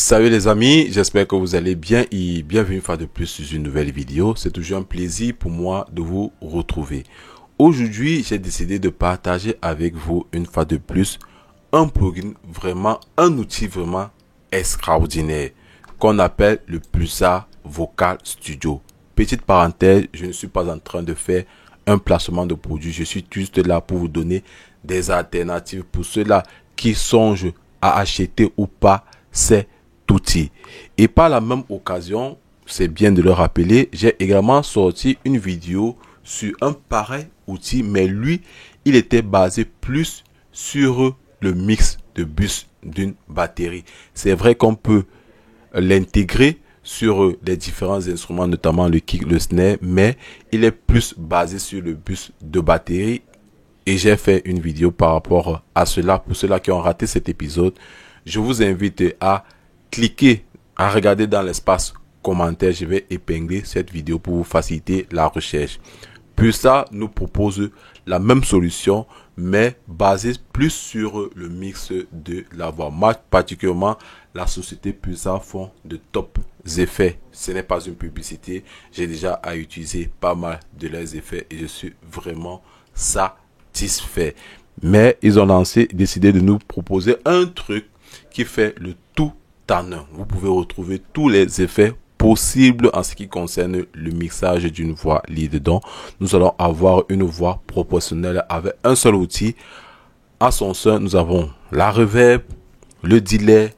Salut les amis, j'espère que vous allez bien et bienvenue une fois de plus sur une nouvelle vidéo. C'est toujours un plaisir pour moi de vous retrouver. Aujourd'hui, j'ai décidé de partager avec vous une fois de plus un plugin un outil vraiment extraordinaire qu'on appelle le Pulsar Vocal Studio. Petite parenthèse, je ne suis pas en train de faire un placement de produit. Je suis juste là pour vous donner des alternatives pour ceux-là qui songent à acheter ou pas ces outils. Et par la même occasion, c'est bien de le rappeler, j'ai également sorti une vidéo sur un pareil outil, mais lui, il était basé plus sur le mix de bus d'une batterie. C'est vrai qu'on peut l'intégrer sur les différents instruments, notamment le kick, le snare, mais il est plus basé sur le bus de batterie. Et j'ai fait une vidéo par rapport à cela. Pour ceux-là qui ont raté cet épisode, je vous invite à cliquer, à regarder dans l'espace commentaire. Je vais épingler cette vidéo pour vous faciliter la recherche. Pulsar nous propose la même solution, mais basée plus sur le mix de la voix. Moi, particulièrement, la société Pulsar font de top effets. Ce n'est pas une publicité. J'ai déjà à utiliser pas mal de leurs effets et je suis vraiment satisfait. Mais ils ont décidé de nous proposer un truc qui fait le tout en un. Vous pouvez retrouver tous les effets possibles en ce qui concerne le mixage d'une voix lead. Donc, nous allons avoir une voix proportionnelle avec un seul outil. À son sein, nous avons la reverb, le delay,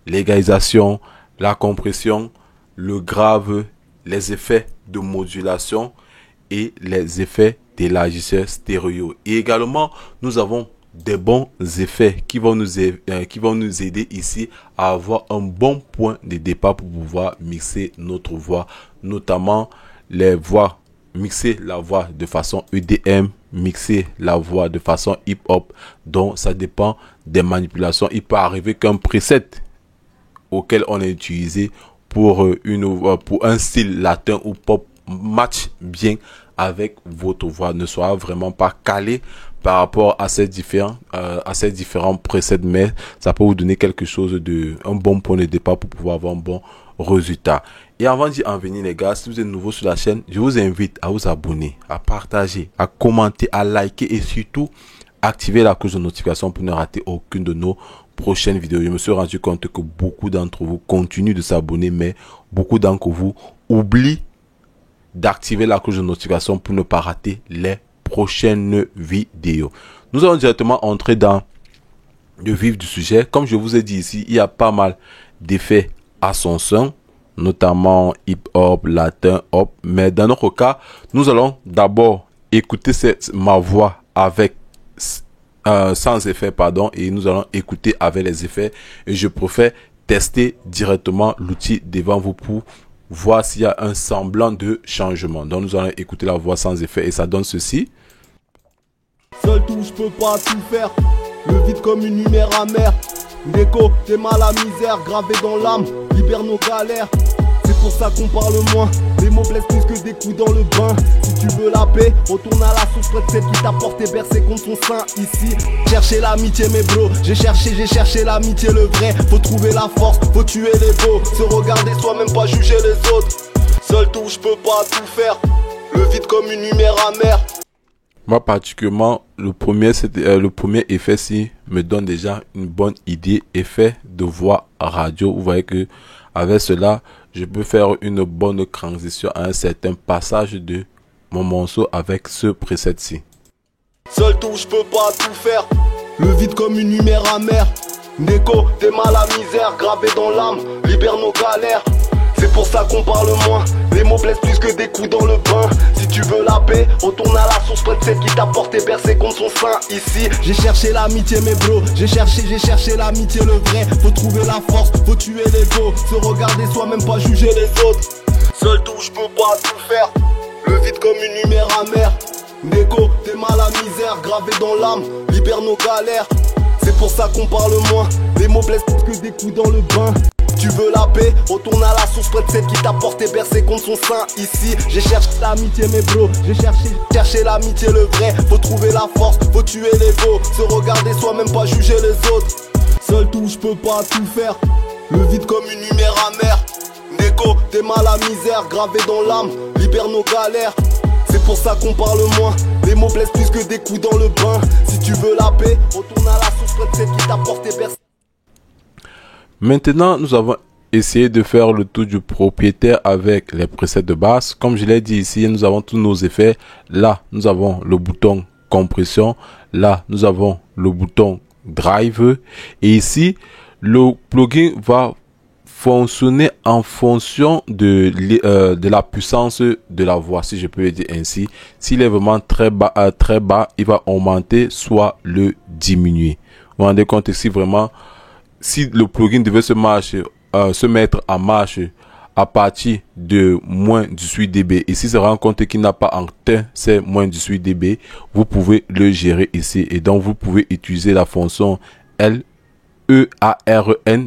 l'égalisation, la compression, le grave, les effets de modulation et les effets d'élargisseur stéréo. Et également, nous avons des bons effets qui vont nous aider ici à avoir un bon point de départ pour pouvoir mixer notre voix, notamment les voix, mixer la voix de façon EDM, mixer la voix de façon hip-hop. Donc ça dépend des manipulations. Il peut arriver qu'un preset auquel on est utilisé pour un style latin ou pop match bien avec votre voix, ne soit vraiment pas calé par rapport à ces différents presets, mais ça peut vous donner quelque chose un bon point de départ pour pouvoir avoir un bon résultat. Et avant d'y en venir les gars, si vous êtes nouveau sur la chaîne, je vous invite à vous abonner, à partager, à commenter, à liker et surtout activer la cloche de notification pour ne rater aucune de nos prochaines vidéos. Je me suis rendu compte que beaucoup d'entre vous continuent de s'abonner, mais beaucoup d'entre vous oublient d'activer la cloche de notification pour ne pas rater les prochaines vidéos. Nous allons directement entrer dans le vif du sujet. Comme je vous ai dit ici, il y a pas mal d'effets à son sein, notamment hip-hop, latin, hop. Mais dans notre cas, nous allons d'abord écouter ma voix avec sans effet, pardon, et nous allons écouter avec les effets. Et je préfère tester directement l'outil devant vous pour voir s'il y a un semblant de changement. Donc nous allons écouter la voix sans effet et ça donne ceci. Seul tout, je peux pas tout faire. Le vide comme une lumière amère. Neko, t'es mal à misère, gravé dans l'âme, libère nos galères. C'est pour ça qu'on parle moins. Les mots blessent plus que des coups dans le bain. Si tu veux la paix, retourne à la source près de celle qui t'a porté bercé contre son sein ici. Chercher l'amitié mes bros, j'ai cherché l'amitié le vrai. Faut trouver la force, faut tuer les beaux. Se regarder soi-même, pas juger les autres. Seul tout, je peux pas tout faire. Le vide comme une lumière amère. Moi particulièrement, le premier effet-ci me donne déjà une bonne idée, effet de voix radio. Vous voyez que avec cela, je peux faire une bonne transition à un certain passage de mon morceau avec ce preset-ci. Seul tout, je peux pas tout faire. Le vide comme une lumière amère. Neko, t'es mal à misère, gravé dans l'âme, libère nos galères. C'est pour ça qu'on parle moins. Les mots blessent plus que des coups dans le bain. Si tu veux la paix, retourne à la source près de celle qui t'a porté bercé contre son sein ici. J'ai cherché l'amitié mes bros, j'ai cherché l'amitié le vrai. Faut trouver la force, faut tuer l'ego. Se regarder soi-même, pas juger les autres. Seul tout, je peux pas tout faire. Le vide comme une lumière amère. Neko, t'es mal à misère, gravé dans l'âme, libère nos galères. C'est pour ça qu'on parle moins. Les mots blessent plus que des coups dans le bain. Tu veux la paix, retourne à la source près de celle qui t'a porté bercé contre son sein ici. J'ai cherché l'amitié mes bros, j'ai cherché l'amitié le vrai. Faut trouver la force, faut tuer l'ego. Se regarder soi-même, pas juger les autres. Seul tout, je peux pas tout faire. Le vide comme une lumière amère. Neko, t'es mal à misère, gravé dans l'âme, libère nos galères. C'est pour ça qu'on parle moins. Les mots blessent plus que des coups dans le bain. Si tu veux la paix, retourne à la source près de celle qui t'a porté bercé. Maintenant, nous avons essayé de faire le tour du propriétaire avec les presets de base. Comme je l'ai dit ici, nous avons tous nos effets. Là, nous avons le bouton compression. Là, nous avons le bouton drive. Et ici, le plugin va fonctionner en fonction de la puissance de la voix, si je peux le dire ainsi. S'il est vraiment très bas, il va augmenter, soit le diminuer. Vous vous rendez compte ici vraiment, si le plugin devait se mettre en marche à partir de moins 18 dB, et si se rend compte qu'il n'a pas atteint ces moins 18 dB, vous pouvez le gérer ici. Et donc, vous pouvez utiliser la fonction LEARN.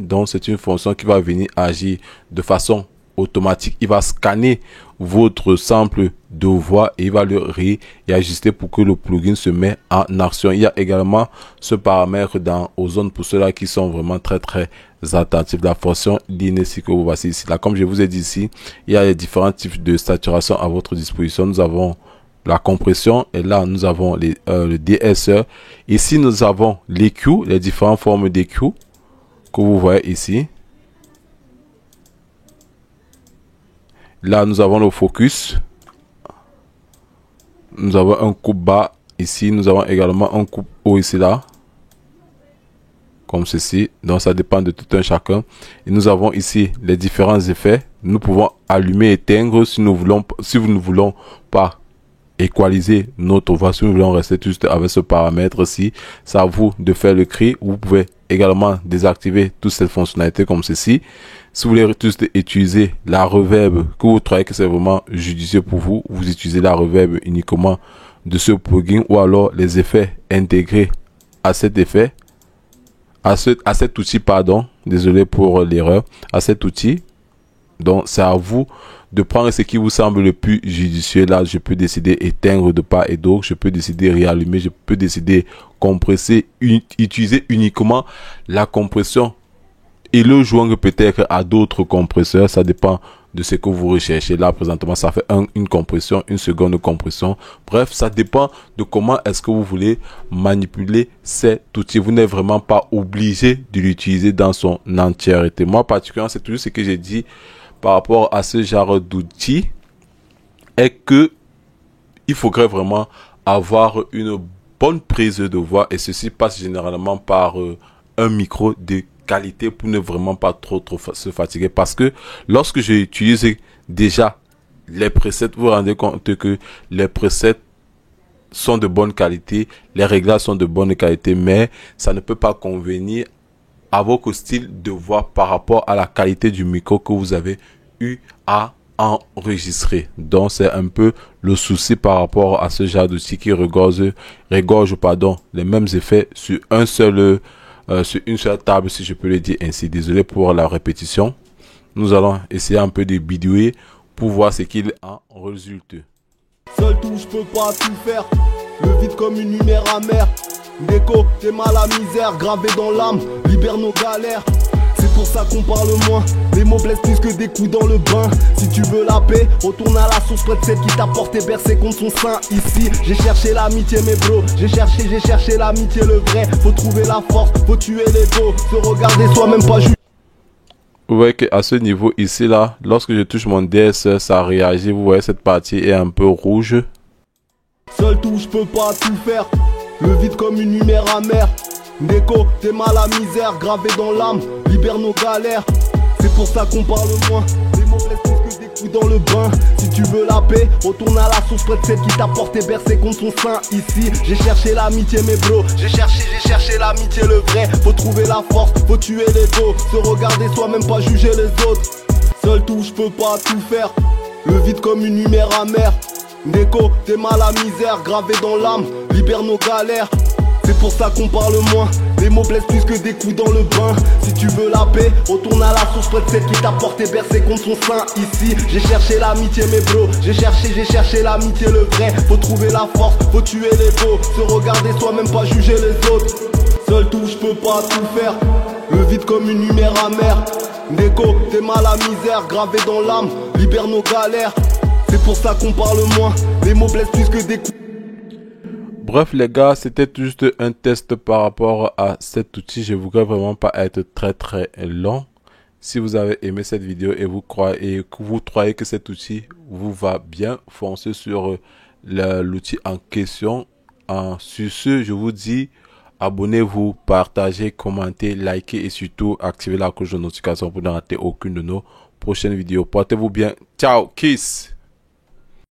Donc, c'est une fonction qui va venir agir de façon automatique. Il va scanner votre sample de voix et il va le réajuster pour que le plugin se mette en action. Il y a également ce paramètre dans Ozone pour ceux-là qui sont vraiment très attentifs. La fonction Linear que vous voici ici. Là, comme je vous ai dit ici, il y a les différents types de saturation à votre disposition. Nous avons la compression et là nous avons le DSE. Ici nous avons l'EQ, les différentes formes d'EQ que vous voyez ici. Là nous avons le focus, nous avons un coupe bas ici, nous avons également un coupe haut ici là, comme ceci. Donc ça dépend de tout un chacun. Et nous avons ici les différents effets. Nous pouvons allumer et éteindre si nous ne voulons pas équaliser notre voix, si nous voulons rester juste avec ce paramètre-ci. C'est à vous de faire le cri. Vous pouvez également désactiver toutes ces fonctionnalités comme ceci. Si vous voulez juste utiliser la reverb, que vous trouvez que c'est vraiment judicieux pour vous, vous utilisez la reverb uniquement de ce plugin, ou alors les effets intégrés à cet effet, à cet outil, pardon, désolé pour l'erreur, à cet outil. Donc c'est à vous de prendre ce qui vous semble le plus judicieux. Là, je peux décider éteindre de part et d'autre, je peux décider réallumer, je peux décider compresser, utiliser uniquement la compression et le joindre peut-être à d'autres compresseurs. Ça dépend de ce que vous recherchez. Là, présentement, ça fait une compression, une seconde compression. Bref, ça dépend de comment est-ce que vous voulez manipuler cet outil. Vous n'êtes vraiment pas obligé de l'utiliser dans son entièreté. Moi, particulièrement, c'est toujours ce que j'ai dit par rapport à ce genre d'outils, est que il faudrait vraiment avoir une bonne prise de voix, et ceci passe généralement par un micro de qualité pour ne vraiment pas trop se fatiguer. Parce que lorsque j'utilise déjà les presets, vous vous rendez compte que les presets sont de bonne qualité, les réglages sont de bonne qualité, mais ça ne peut pas convenir à votre style de voix par rapport à la qualité du micro que vous avez eu à enregistrer. Donc c'est un peu le souci par rapport à ce genre d'outil qui regorge les mêmes effets sur une seule table, si je peux le dire ainsi. Désolé pour la répétition. Nous allons essayer un peu de bidouiller pour voir ce qu'il en résulte. Seul tout, je peux pas tout faire. Le vide comme une lumière amère. Neko, t'es mal à misère, gravé dans l'âme, libère nos galères. C'est pour ça qu'on parle moins. Les mots blessent plus que des coups dans le bain. Si tu veux la paix, retourne à la source près de celle qui t'a porté bercé contre son sein. Ici, j'ai cherché l'amitié mes bros. J'ai cherché l'amitié le vrai. Faut trouver la force, faut tuer l'ego. Se regarder soi-même pas juste. Vous voyez qu'à ce niveau ici là, lorsque je touche mon DS, ça réagit. Vous voyez, cette partie est un peu rouge. Seul tout, je peux pas tout faire. Le vide comme une lumière amère. Neko, t'es mal à misère, gravé dans l'âme, libère nos galères. C'est pour ça qu'on parle moins. Les mots blessent plus que des coups dans le bain. Si tu veux la paix, retourne à la source près de celle qui t'a porté bercé contre son sein. Ici, j'ai cherché l'amitié mes bros. J'ai cherché l'amitié le vrai. Faut trouver la force, faut tuer l'ego. Se regarder soi-même, pas juger les autres. Seul tout, je peux pas tout faire. Le vide comme une lumière amère. Neko, t'es mal à misère, gravé dans l'âme, libère nos galères. C'est pour ça qu'on parle moins. Les mots blessent plus que des coups dans le bain. Si tu veux la paix, retourne à la source près de celle qui t'a porté bercé contre son sein. Ici, j'ai cherché l'amitié mes bros. J'ai cherché l'amitié le vrai. Faut trouver la force, faut tuer l'ego. Se regarder soi-même, pas juger les autres. Seul tout, je peux pas tout faire. Le vide comme une lumière amère. Neko, t'es mal à misère, gravé dans l'âme, libère nos galères. C'est pour ça qu'on parle moins, les mots blessent plus que des coups. Bref les gars, c'était juste un test par rapport à cet outil. Je voudrais vraiment pas être très long. Si vous avez aimé cette vidéo et vous croyez que cet outil vous va bien, foncez sur l'outil en question. Sur ce, je vous dis abonnez-vous, partagez, commentez, likez et surtout activez la cloche de notification pour ne rater aucune de nos prochaines vidéos. Portez-vous bien. Ciao, kiss.